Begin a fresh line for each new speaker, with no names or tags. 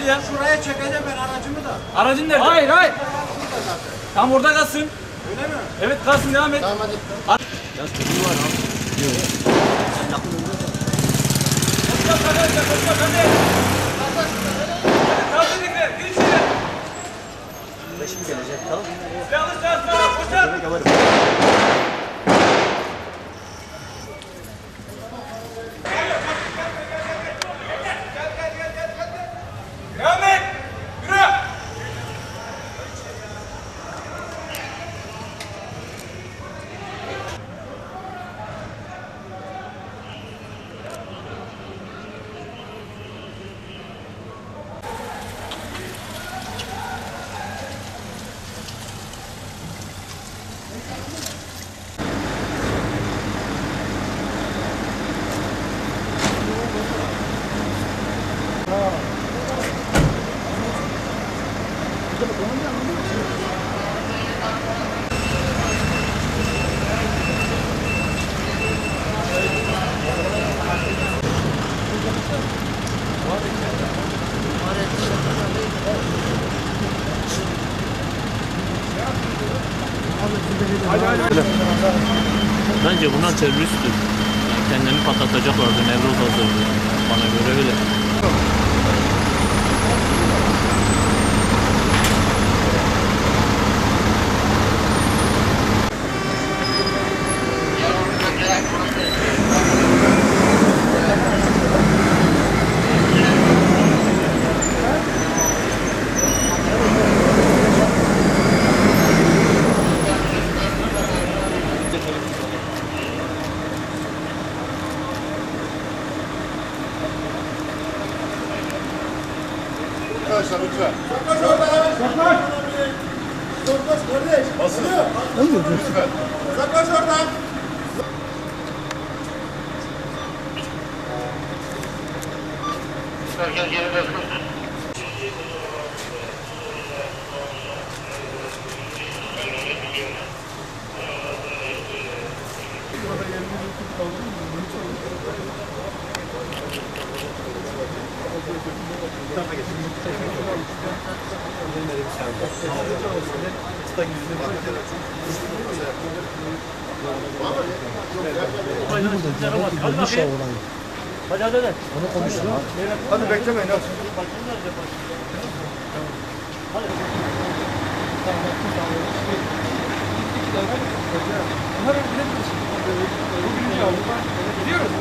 değil ya.
Şuraya çekeceğim ben aracımı da.
Aracın nerede? Hayır hayır. Tam orada kalsın.
Öyle mi?
Evet kalsın, devam et.
Tamam hadi.
Ya çocuğu var abi. Yok. Koşma kardeşler, koşma kardeşler. Kalsın dikler, gir içeri.
Beşim gelecek, tamam.
Silahlı silahlı, koşun. Devam et. Yürü.
Bence bunlar teröristtür. Yani kendilerini patlatacaklardı, Nevruz hazırdı. Bana göre öyle.
Arkadaşlar lütfen.
Uzaklaş. Uzaklaş kardeş.
Basılıyor. Lütfen.
Uzaklaş oradan.
Hadi beklemeyin. Hadi.
Gidiyoruz.